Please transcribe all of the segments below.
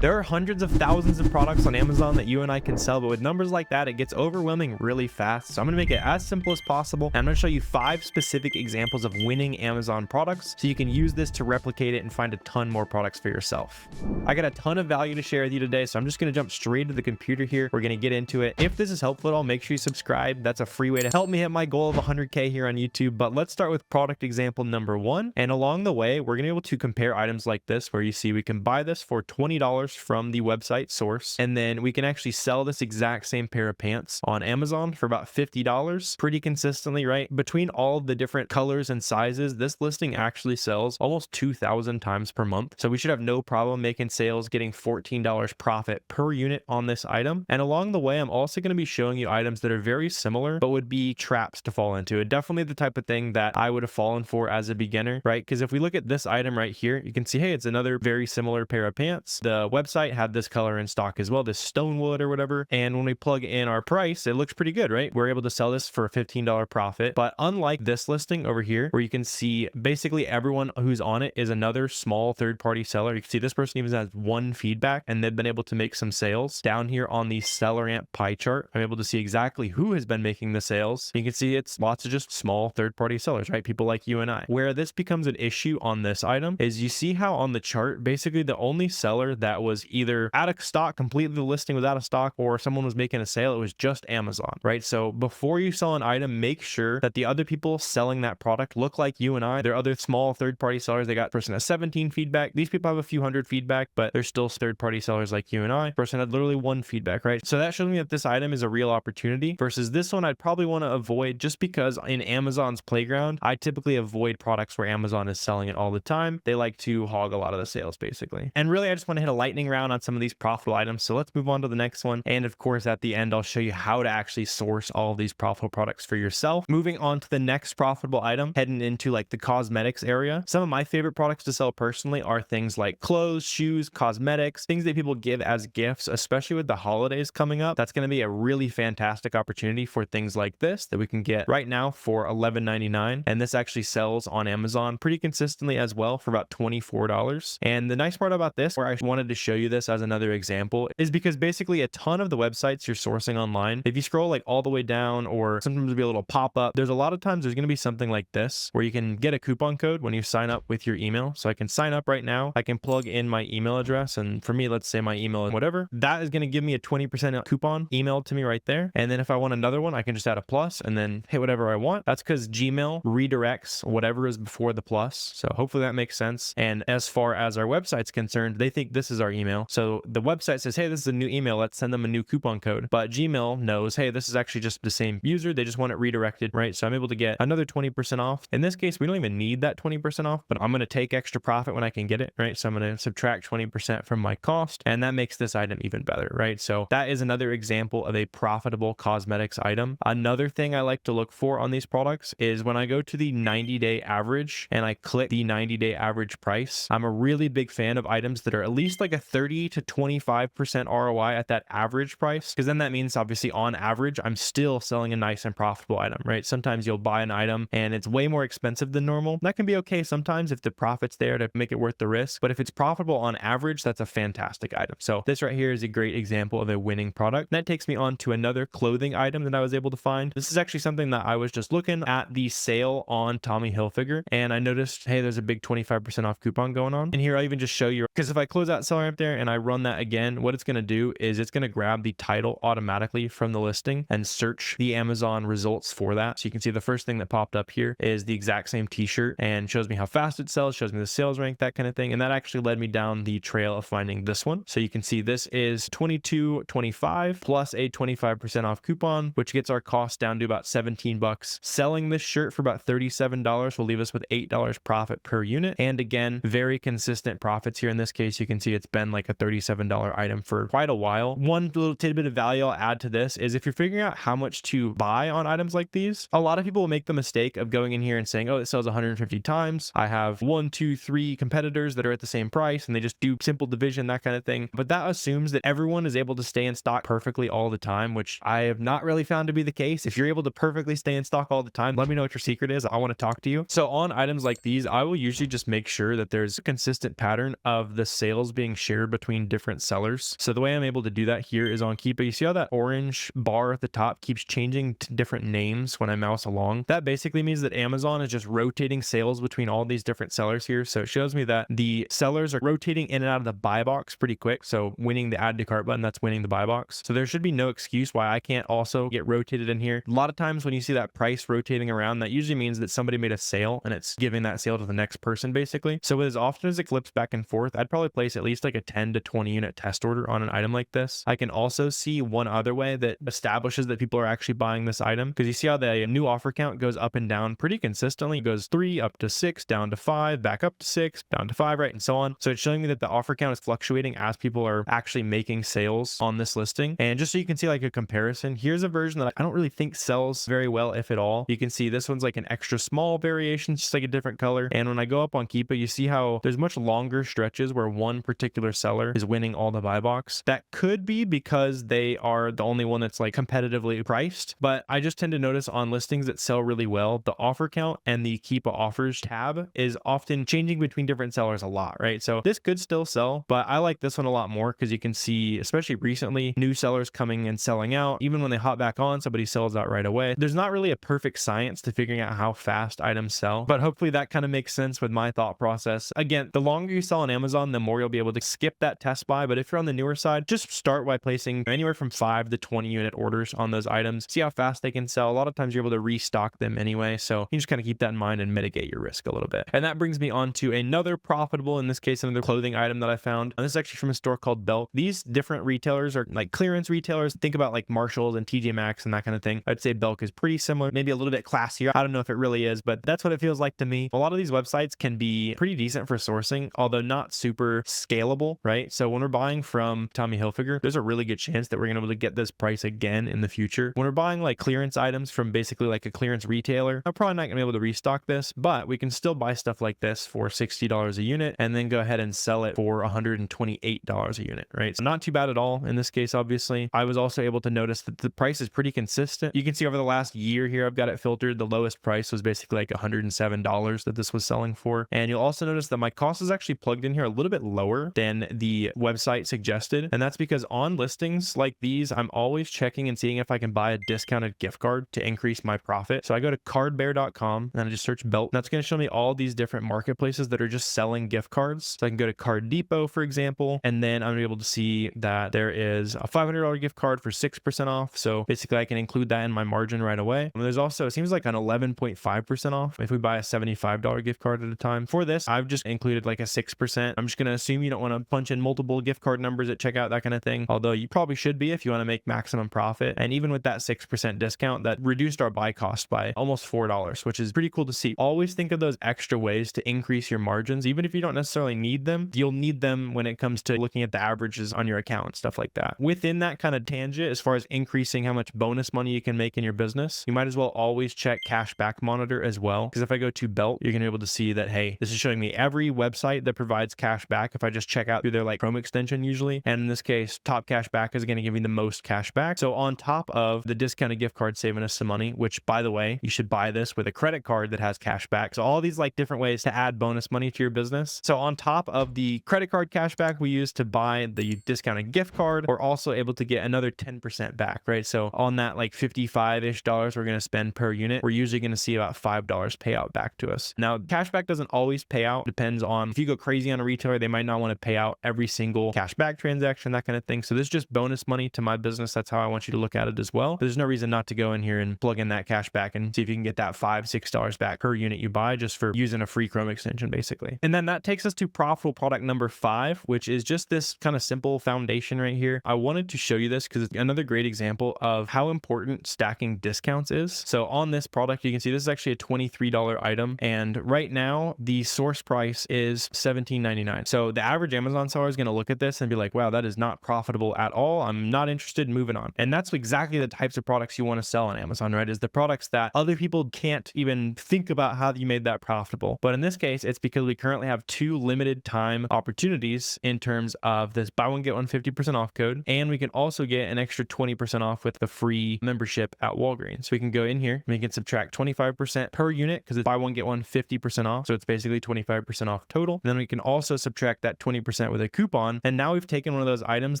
There are hundreds of thousands of products on Amazon that you and I can sell, but with numbers like that, it gets overwhelming really fast. So I'm gonna make it as simple as possible. And I'm gonna show you 5 specific examples of winning Amazon products so you can use this to replicate it and find a ton more products for yourself. I got a ton of value to share with you today, so I'm just gonna jump straight to the computer here. We're gonna get into it. If this is helpful at all, make sure you subscribe. That's a free way to help me hit my goal of 100K here on YouTube. But let's start with product example number 1. And along the way, we're gonna be able to compare items like this, where you see we can buy this for $20 from the website source, and then we can actually sell this exact same pair of pants on Amazon for about $50 pretty consistently, right? Between all the different colors and sizes, this listing actually sells almost 2,000 times per month. So we should have no problem making sales, getting $14 profit per unit on this item. And along the way, I'm also going to be showing you items that are very similar, but would be traps to fall into. It definitely the type of thing that I would have fallen for as a beginner, right? Because if we look at this item right here, you can see, hey, it's another very similar pair of pants. The website had this color in stock as well, this stonewood or whatever. And when we plug in our price, it looks pretty good, right? We're able to sell this for a $15 profit. But unlike this listing over here, where you can see basically everyone who's on it is another small third-party seller. You can see this person even has 1 feedback and they've been able to make some sales. Down here on the SellerAmp pie chart, I'm able to see exactly who has been making the sales. You can see it's lots of just small third-party sellers, right? People like you and I. Where this becomes an issue on this item is you see how on the chart, basically the only seller that was either out of stock, completely the listing was out of stock, or someone was making a sale, it was just Amazon, right? So before you sell an item, make sure that the other people selling that product look like you and I. There are other small third-party sellers. They got person has 17 feedback. These people have a few hundred feedback, but they're still third-party sellers like you and I. Person had literally 1 feedback, right? So that shows me that this item is a real opportunity versus this one I'd probably want to avoid, just because in Amazon's playground, I typically avoid products where Amazon is selling it all the time. They like to hog a lot of the sales basically. And really, I just want to hit a lightning round on some of these profitable items. So let's move on to the next one. And of course, at the end, I'll show you how to actually source all of these profitable products for yourself. Moving on to the next profitable item, heading into like the cosmetics area. Some of my favorite products to sell personally are things like clothes, shoes, cosmetics, things that people give as gifts, especially with the holidays coming up. That's going to be a really fantastic opportunity for things like this that we can get right now for $11.99. And this actually sells on Amazon pretty consistently as well for about $24. And the nice part about this, where I wanted to show you this as another example, is because basically a ton of the websites you're sourcing online, if you scroll like all the way down, or sometimes there'll be a little pop-up, there's a lot of times there's going to be something like this where you can get a coupon code when you sign up with your email. So I can sign up right now, I can plug in my email address, and for me, let's say my email and whatever, that is going to give me a 20% coupon emailed to me right there. And then if I want another one, I can just add a plus and then hit whatever I want. That's because Gmail redirects whatever is before the plus. So hopefully that makes sense. And as far as our website's concerned, they think this is our email. So the website says, hey, this is a new email, let's send them a new coupon code. But Gmail knows, hey, this is actually just the same user, they just want it redirected, right? So I'm able to get another 20% off. In this case, we don't even need that 20% off, but I'm going to take extra profit when I can get it, right? So I'm going to subtract 20% from my cost, and that makes this item even better, right? So that is another example of a profitable cosmetics item. Another thing I like to look for on these products is when I go to the 90-day average and I click the 90-day average price, I'm a really big fan of items that are at least like a 30 to 25% ROI at that average price, because then that means obviously on average, I'm still selling a nice and profitable item, right? Sometimes you'll buy an item and it's way more expensive than normal. That can be okay sometimes if the profit's there to make it worth the risk, but if it's profitable on average, that's a fantastic item. So this right here is a great example of a winning product. And that takes me on to another clothing item that I was able to find. This is actually something that I was just looking at the sale on Tommy Hilfiger, and I noticed, hey, there's a big 25% off coupon going on. And here I'll even just show you, because if I close out SellerAmp there and I run that again, what it's going to do is it's going to grab the title automatically from the listing and search the Amazon results for that. So you can see the first thing that popped up here is the exact same t-shirt and shows me how fast it sells, shows me the sales rank, that kind of thing. And that actually led me down the trail of finding this one. So you can see this is $22.25 plus a 25% off coupon, which gets our cost down to about 17 bucks. Selling this shirt for about $37 will leave us with $8 profit per unit. And again, very consistent profits here. In this case, you can see it's been like a $37 item for quite a while. One little tidbit of value I'll add to this is if you're figuring out how much to buy on items like these, a lot of people will make the mistake of going in here and saying, oh, it sells 150 times. I have 1, 2, 3 competitors that are at the same price, and they just do simple division, that kind of thing. But that assumes that everyone is able to stay in stock perfectly all the time, which I have not really found to be the case. If you're able to perfectly stay in stock all the time, let me know what your secret is. I want to talk to you. So on items like these, I will usually just make sure that there's a consistent pattern of the sales being shared between different sellers. So the way I'm able to do that here is on Keepa. You see how that orange bar at the top keeps changing to different names when I mouse along? That basically means that Amazon is just rotating sales between all these different sellers here. So it shows me that the sellers are rotating in and out of the buy box pretty quick. So winning the add to cart button, that's winning the buy box. So there should be no excuse why I can't also get rotated in here. A lot of times when you see that price rotating around, that usually means that somebody made a sale and it's giving that sale to the next person basically. So as often as it flips back and forth, I'd probably place at least like a 10 to 20 unit test order on an item like this. I can also see one other way that establishes that people are actually buying this item, because you see how the new offer count goes up and down pretty consistently. It goes 3 up to 6, down to 5, back up to 6, down to 5, right, and so on. So it's showing me that the offer count is fluctuating as people are actually making sales on this listing. And just so you can see like a comparison, here's a version that I don't really think sells very well, if at all. You can see this one's like an extra small variation, just like a different color. And when I go up on Keepa, you see how there's much longer stretches where one particular seller is winning all the buy box. That could be because they are the only one that's like competitively priced, but I just tend to notice on listings that sell really well, the offer count and the Keepa offers tab is often changing between different sellers a lot, right? So this could still sell, but I like this one a lot more because you can see, especially recently, new sellers coming and selling out. Even when they hop back on, somebody sells out right away. There's not really a perfect science to figuring out how fast items sell, but hopefully that kind of makes sense with my thought process. Again, the longer you sell on Amazon, the more you'll be able to skip that test buy. But if you're on the newer side, just start by placing anywhere from 5 to 20 unit orders on those items. See how fast they can sell. A lot of times you're able to restock them anyway. So you just kind of keep that in mind and mitigate your risk a little bit. And that brings me on to another profitable, in this case, another clothing item that I found. And this is actually from a store called Belk. These different retailers are like clearance retailers. Think about like Marshalls and TJ Maxx and that kind of thing. I'd say Belk is pretty similar, maybe a little bit classier. I don't know if it really is, but that's what it feels like to me. A lot of these websites can be pretty decent for sourcing, although not super scalable, right? So when we're buying from Tommy Hilfiger, there's a really good chance that we're going to be able to get this price again in the future. When we're buying like clearance items from basically like a clearance retailer, I'm probably not going to be able to restock this, but we can still buy stuff like this for $60 a unit and then go ahead and sell it for $128 a unit, right? So not too bad at all in this case, obviously. I was also able to notice that the price is pretty consistent. You can see over the last year here, I've got it filtered. The lowest price was basically like $107 that this was selling for. And you'll also notice that my cost is actually plugged in here a little bit lower than the website suggested. And that's because on listings like these, I'm always checking and seeing if I can buy a discounted gift card to increase my profit. So I go to cardbear.com and I just search Belk. That's going to show me all these different marketplaces that are just selling gift cards. So I can go to Card Depot, for example, and then I'm able to see that there is a $500 gift card for 6% off. So basically I can include that in my margin right away. And there's also, it seems like an 11.5% off if we buy a $75 gift card at a time. For this, I've just included like a 6%. I'm just going to assume you don't want to punch in multiple gift card numbers at checkout, that kind of thing. Although you probably should be if you want to make maximum profit. And even with that 6% discount, that reduced our buy cost by almost $4, which is pretty cool to see. Always think of those extra ways to increase your margins. Even if you don't necessarily need them, you'll need them when it comes to looking at the averages on your account, stuff like that. Within that kind of tangent, as far as increasing how much bonus money you can make in your business, you might as well always check Cashback Monitor as well. Because if I go to Belk, you're going to be able to see that, hey, this is showing me every website that provides cash back if I just check out through their like Chrome extension usually. And in this case, Top Cashback is going to give me the most cash back. So on top of the discounted gift card saving us some money, which by the way, you should buy this with a credit card that has cash back. So all these like different ways to add bonus money to your business. So on top of the credit card cash back we use to buy the discounted gift card, we're also able to get another 10% back, right? So on that like $55-ish we're going to spend per unit, we're usually going to see about $5 payout back to us. Now, cashback doesn't always pay out. Depends on if you go crazy on a retailer, they might not want to pay out every single cashback transaction, that kind of thing. So this is just bonus money to my business. That's how I want you to look at it as well. But there's no reason not to go in here and plug in that cash back and see if you can get that $5-6 back per unit you buy just for using a free Chrome extension, basically. And then that takes us to profitable product number 5, which is just this kind of simple foundation right here. I wanted to show you this because it's another great example of how important stacking discounts is. So on this product, you can see this is actually a $23 item. And right now the source price is $17.99. So the average Amazon seller is going to look at this and be like, wow, that is not profitable at all. I'm not interested in moving on. And that's exactly the types of products you want to sell on Amazon, right? Is the products that other people can't even think about how you made that profitable. But in this case, it's because we currently have 2 limited time opportunities in terms of this buy one, get one 50% off code. And we can also get an extra 20% off with the free membership at Walgreens. So we can go in here and we can subtract 25% per unit because it's buy one, get one 50% off. So it's basically 25% off total. And then we can also subtract that 20% 20% with a coupon. And now we've taken one of those items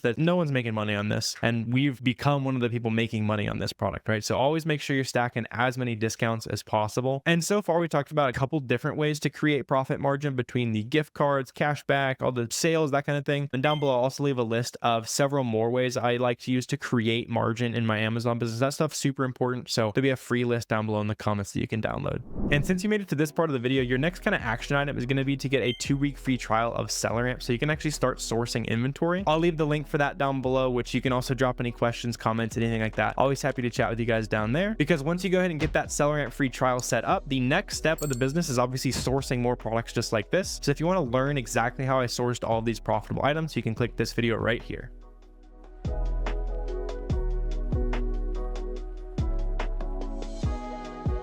that no one's making money on this, and we've become one of the people making money on this product, right? So always make sure you're stacking as many discounts as possible. And so far we talked about a couple different ways to create profit margin between the gift cards, cash back, all the sales, that kind of thing. And down below I'll also leave a list of several more ways I like to use to create margin in my Amazon business. That stuff's super important. So there'll be a free list down below in the comments that you can download. And since you made it to this part of the video, your next kind of action item is going to be to get a 2-week free trial of SellerAmp so you can actually start sourcing inventory. I'll leave the link for that down below, which you can also drop any questions, comments, anything like that. Always happy to chat with you guys down there, because once you go ahead and get that SellerAmp free trial set up, the next step of the business is obviously sourcing more products just like this. So if you want to learn exactly how I sourced all of these profitable items, you can click this video right here.